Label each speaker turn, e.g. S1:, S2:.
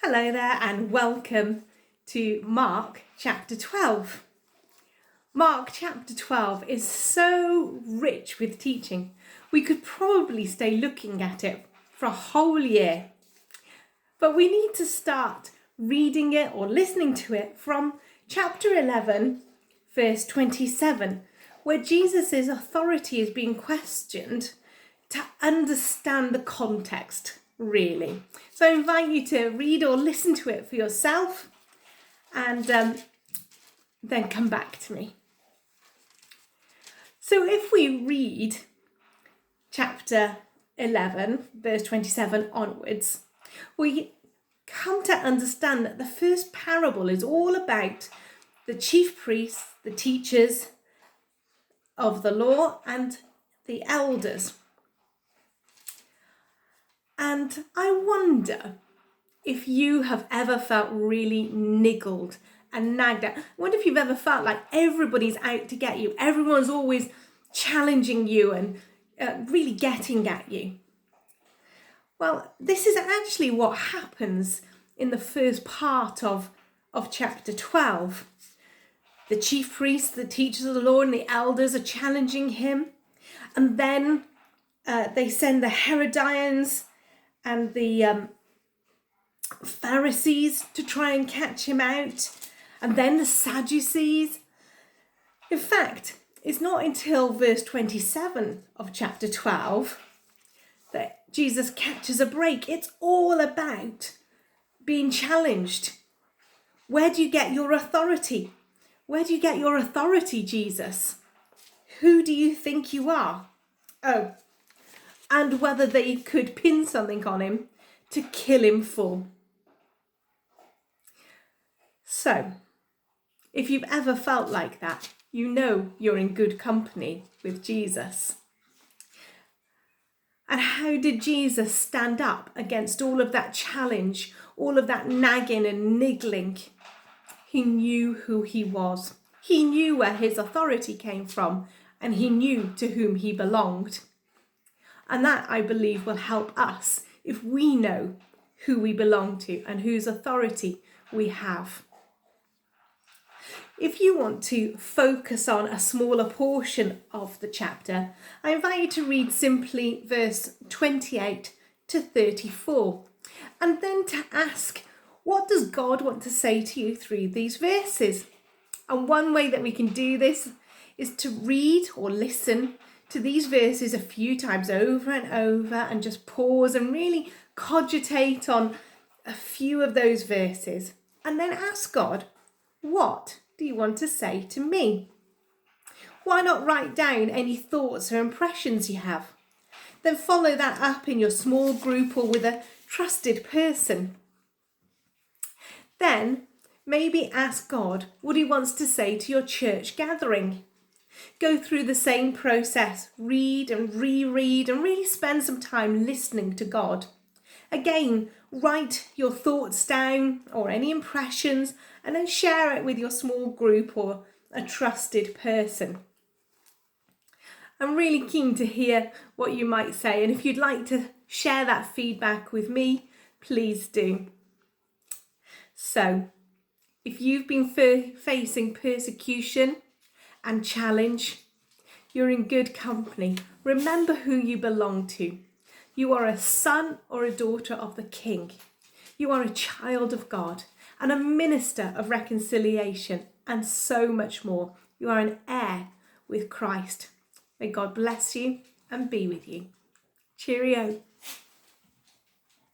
S1: Hello there and welcome to Mark chapter 12. Mark chapter 12 is so rich with teaching. We could probably stay looking at it for a whole year. But we need to start reading it or listening to it from chapter 11, verse 27, where Jesus' authority is being questioned to understand the context, really. So I invite you to read or listen to it for yourself and then come back to me. So if we read chapter 11, verse 27 onwards, we come to understand that the first parable is all about the chief priests, the teachers of the law, and the elders. And I wonder if you have ever felt really niggled and nagged at. I wonder if you've ever felt like everybody's out to get you. Everyone's always challenging you and really getting at you. Well, this is actually what happens in the first part of chapter 12. The chief priests, the teachers of the law, and the elders are challenging him. And then they send the Herodians and the Pharisees to try and catch him out, and then the Sadducees. In fact, it's not until verse 27 of chapter 12 that Jesus catches a break. It's all about being challenged. Where do you get your authority? Where do you get your authority, Jesus? Who do you think you are? Oh, and whether they could pin something on him to kill him for. So, if you've ever felt like that, you know you're in good company with Jesus. And how did Jesus stand up against all of that challenge, all of that nagging and niggling? He knew who he was. He knew where his authority came from, and he knew to whom he belonged. And that, I believe, will help us if we know who we belong to and whose authority we have. If you want to focus on a smaller portion of the chapter, I invite you to read simply verse 28 to 34, and then to ask, what does God want to say to you through these verses? And one way that we can do this is to read or listen to these verses a few times over and over and just pause and really cogitate on a few of those verses, and then ask God, what do you want to say to me? Why not write down any thoughts or impressions you have? Then follow that up in your small group or with a trusted person. Then maybe ask God what he wants to say to your church gathering. Go through the same process, read and reread, and really spend some time listening to God. Again, write your thoughts down or any impressions, and then share it with your small group or a trusted person. I'm really keen to hear what you might say, and if you'd like to share that feedback with me, please do. So, if you've been facing persecution and challenge, you're in good company. Remember who you belong to. You are a son or a daughter of the King. You are a child of God and a minister of reconciliation and so much more. You are an heir with Christ. May God bless you and be with you. Cheerio.